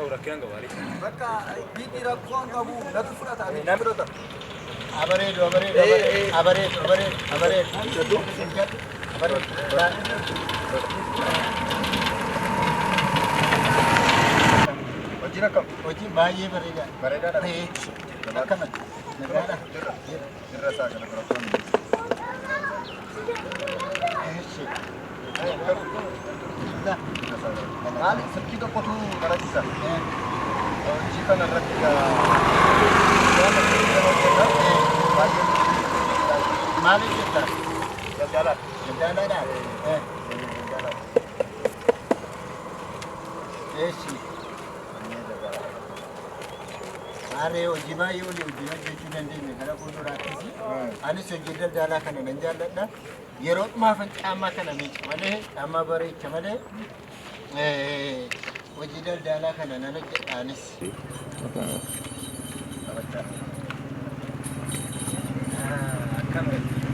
وركيان قواري بكا بيجي ركوان قبو لا تفرط أبي نمرة أبريد جدو أبريد وجينا كم وجي باي بريدا بريدا dah كم negara dirasa kana rakawan dah kali sekitar potu narasa jika naratiga mali kita jalan jalan dah jalan esi are ojiba yuli ojiba jechuun deeme gara fuulduraatti anis hojii daldalaa kana nan jaalladha yeroo dhumaafan caammaa kana miicu malee amma bareecha malee hojii daldalaa kana nan hojjedha anis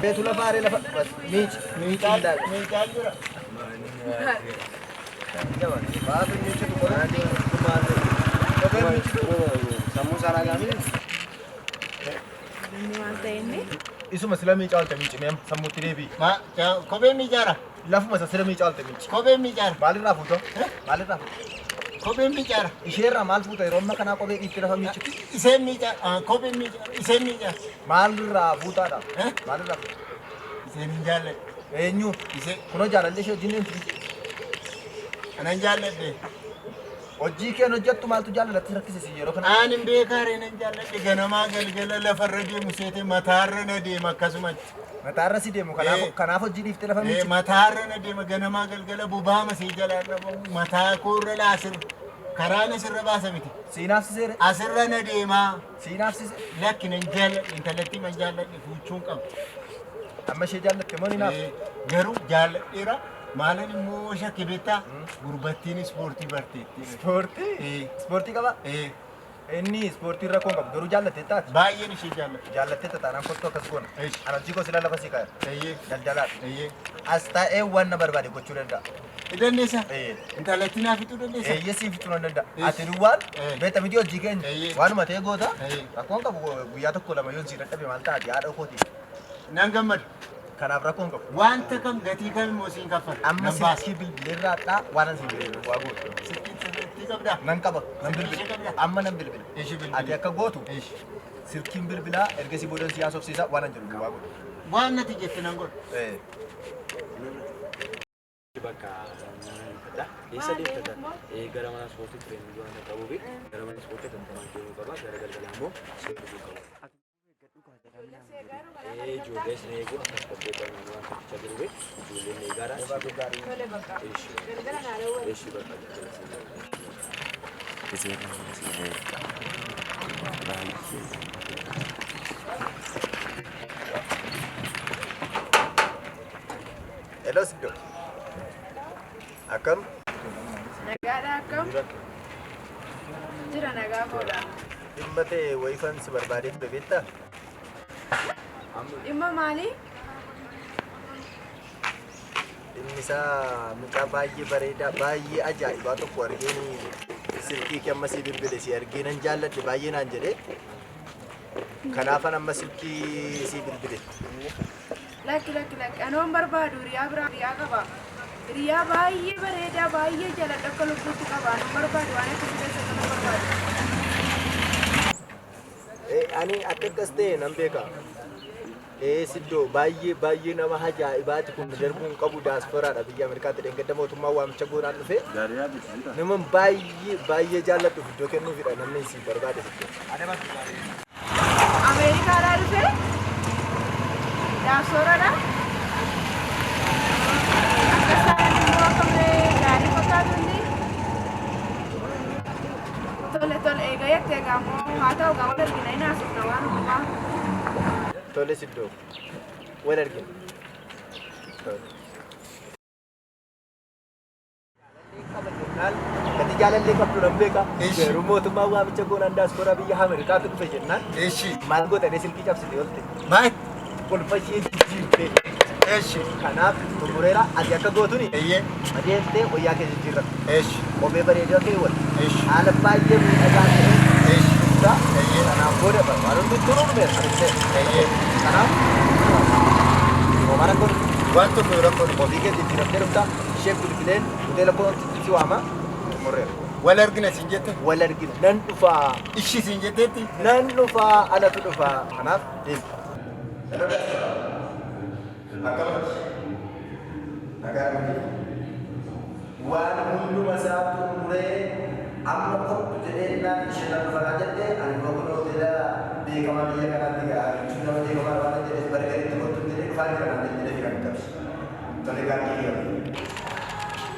beetu lafa are lafa miicaa jira baatu miicitu qoraati samuusa raagaami isuma sila miicaalta miici meem sammuutti deebii kophee miicaara lafuma isa sila miicaalta miici kophee miicaara maalirraa fuuta maalirraa kophee miicaara isheerraa maal fuuta yeroo amma kanaa kophee dhiitti lafa miici iseen miicaara kophee miicaara iseen miicaara maalirraa fuutaadha maalirraa fuuta iseen hin jaalladhe eenyu iseen kunoo jaalallee ishee wajjin deemti kanan jaalladhe hojii keen hojjettu maaltu jaalallatti rakkise yeroo kana aan hin beekaare nan jaalladhe ganamaa galgala lafarra deemu seete mataarra na deema akkasumatti mataarra si deemu kanaaf hojii dhiiftee lafa miici mataarra na deema ganamaa galgala bubaama see jalaa dhabamu mataa koorra laasir karaan asirra baasa miti siinaaf siseere asirra na deemaa siinaaf sise lakki nan jaalladhe intalatti man jaalladhe fuuchuun qabu amma ishee jaallatte moo ninaaf garuu jaalladheera maalan immoo shakke beektaa gurbattiin ispoortii barteetti ispoortii qaba inni ispoortii rakkoon qabu garuu jaallattee taati baay'een ishee jaallattee taanaan kottu akkas goona ana hojii koo sila lafa sii kaaya daldalaadha as taa'ee waan na barbaade gochuu danda'a dandeessa intalatti naa fixuu dandeessa eeyyesii fixuu nan danda'a ati duwwaan beekta miti hojii keenya waanuma ta'e goota rakkoon qabu guyyaa tokko lama yoon sii dadhabe maal taati haadha kooti nan gammadu kanaaf rakkoon qabu wanta kam gatii kam immoo siin kaffala amma silkii bilbileerraadhaa waan an siin bilbilu waa gootu silkii qabdaa nan qaba nan bilbila amma nan bilbila ati akka gootu silkiin bilbilaa ergasii boodan si haasofsiisa waan an jedhu waa gootu waan nati jette nan godhu bakka isa deemtata gara mana ispoortii treeningii waan qabuuf gara mana ispoortii kan deemuu qaba gara galgala immoo seeruu qaba ijoollee isin eeguu akkas qopheeffatan waan tokkicha jiruuf ijoolleen eegaadha eeshi bakka hello Siddo akkam nagaadha akkam jira nagaa boodha dhimma ta'e wayifan si barbaadee ture beektaa dhimma maali dhimmi isaa mucaa baay'ee bareedaa baay'ee ajaa'ibaa tokko argeen silkii kee amma si bilbile si argee nan jaalladhe baay'ee naan jedhee kanaafan amma silkii si bilbile lakki anoon barbaadu hiriyaa biraa hiriyaa qaba hiriyaa baay'ee bareedaa baay'ee jaaladha akka lubbuutti qaba anoon barbaadu waan akkasii keessa kana barbaadu ani akka akkas ta'e nan beeka Siddo baay'ee nama ajaa'ibaati kun darbuun qabu daasporaadha biyya Ameerikaatti dheengadda mootummaa waamicha goonaan dhufe nama baay'ee jaalladhu iddoo kennuufidha namni si barbaade Ameerikaadhaa dhufe daasporaadha akkasaan immoo akkamee gaarii fakkaatu inni tole eega jettee gaammoo haa ta'u gaama dargina hin haasofna waan hundumaa Tole Siddo wal argina kati jaalallee qabdu nan beeka garuu mootummaa waamicha goonaan daasporaa biyya Ameerikaatti dhufe jennaan maal godhanii silkii cabsite oolte maal kolfa ishee jijjiirte Eeshi. Kanaaf xumureera ati akka gootuni Eeyyee. adeemtee wayyaa kee jijjiirra. Eeshi. Kophee bareedaa kee wal. Eeshi. Haala baay'ee miidhagaa ta'e. Eeshi. Eeyyee. Kanaaf booda waan hundi turuu dhumeera argitee. Eeyyee. Kanaaf homaa rakkoon Waan tokko rakkoon ofii kee jijjiiramtee dhufta ishee bilbileen hoteela koonti si waama xumureera. wal argina siin jette. Wal argina nan dhufaa. Ishii siin jetteetti. Nan dhufaa anatu dhufaa. Kanaaf deemu. Waan hunduma isaa xumuree amma qophu jedheenyaan ishee lafa faraa jettee ani boqonnaa hoteela beekamaa biyya kanaatti gahaa jechuun nama beekamaa waan jedheef bargaritti kottu jedhee dhufaa jira naan jedhee kan qabsi. Tole gaarii gaafii.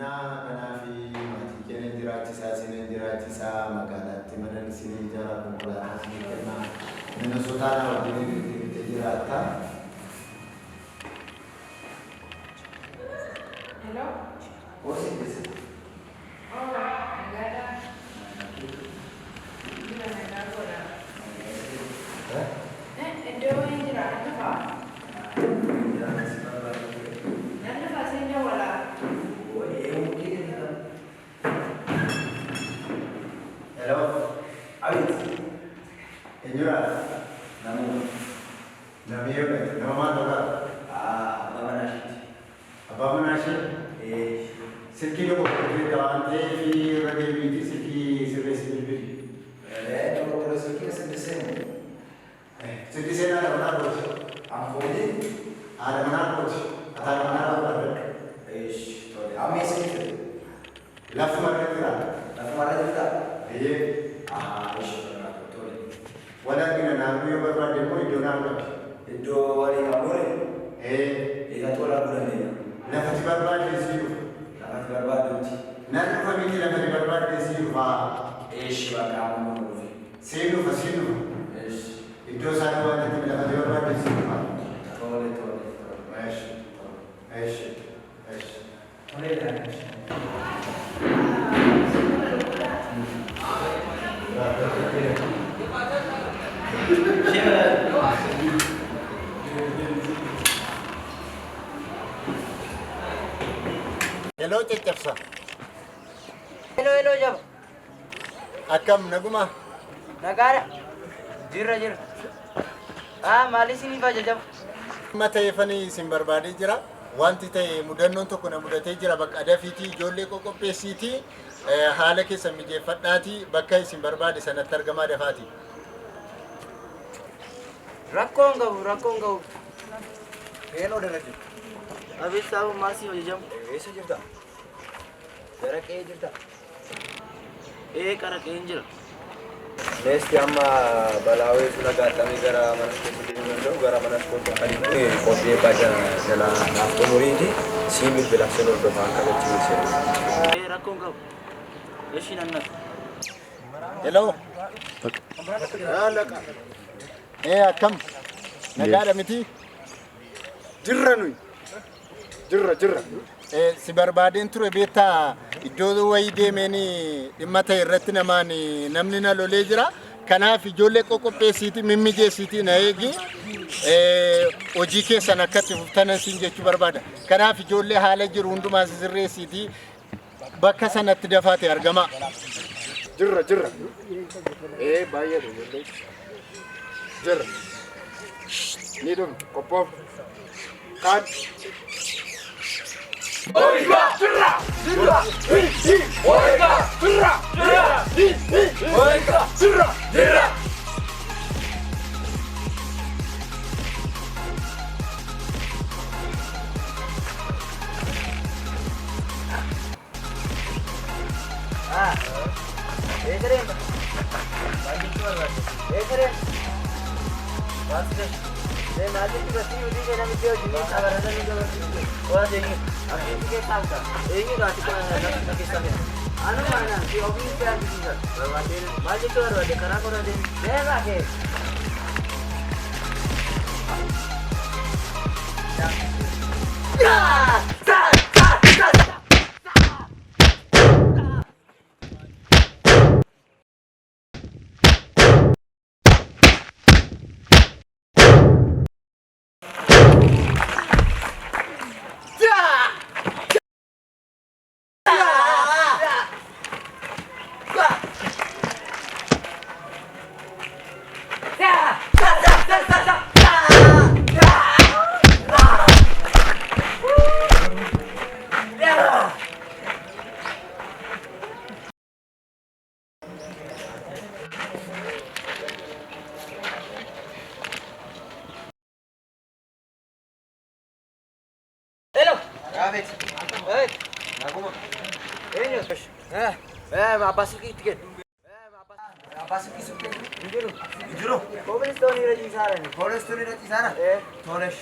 kanaafi maatii keenya jiraachisaa isin jiraachisaa magaalaatti mana isin ijaara konkolaataa isin kennaa mana sotaana wajjin itti jiraata. Hello? What's this? Oh, nagada. Gila nagada. Indo yang jira apa pak? Nanti pasenya wala. Hello. Abis. Enjura. Nama yo nama mana tu? Abah Manashid. Sirki lo kita ante fi rage biti sirki sirve sirve. Kalau sirki sirve Sirki sana ada mana bos? Amfoni. Ada mana bos? Ada mana bos? Ami sirki. Laf market kita. Laf market kita. Betul. Walau kita nak yo berapa demo itu nak. Itu wali kamu itu tu orang bulan ni. Nafas berapa di situ? Nafas berapa tu? Nanti kami ni nafas berapa di situ pak? Kamu situ fasitu. Itu satu orang tu nafas berapa di situ pak? Boleh. Boleh dah. Hello, Cecapsa. Hello, jam. Akam naguma. Nagara. Jira. Mali sini baca jam. Mata ifani simbarbadi jira. Wanti tay mudannon tokko na mudate jira bakka dafiti ijoollee qoqqopheessiti haala keessa mijeeffadhaati bakka isin barbaade sanatti argamaa dafaati. Rakkoon qabu. Eenoo dalagde? Abis tahu masih baca jam. Eessa jirta? Gara qe'ee jirta? Kara kenjil. Nesti amma balawee sula gaatamee gara mana ispoortii deemuu danda'u gara mana ispoortii akkamitti qophii eebbaa jala naaf xumuriiti siimil bilaaseen hordofaa akka gochuun Rakkoon qabu. Eshin annak. Hello. Akkam? Nagaadha miti? Jirra nuyi. Jirra. Si barbaadeen ture beektaa iddoo wayii deemanii dhimma ta'e irratti namni na lolee jira. Kanaaf ijoollee qoqqopheessiitii mimmijeessiitii na eegi hojii keessan akkatti fuftanan siin jechuu barbaada. Kanaaf ijoollee haala jiru hundumaa sirreessiitii bakka sanatti dafaate argama. Jirra. Baay'ee ijoollee. Jirra. Ni dhum qophoof. Kaan. Oiga! Jirra! Oiga! Jirra! Keren. Bagi keluar. Keren. Masuk. Saya nanti kita sini di dalam video ini sabar ada video ini. Wah ini, aku ini kita. Ini nanti kita kisah. Anu mana? Si Obi itu di sini. Bawa dia. Maju keluar ada karena kau ada. Saya lagi. Apa sih tiket? Apa sih tiket? Jujur. Kau beli stone ini di sana nih. Kau beli stone ini di sana? Tolong.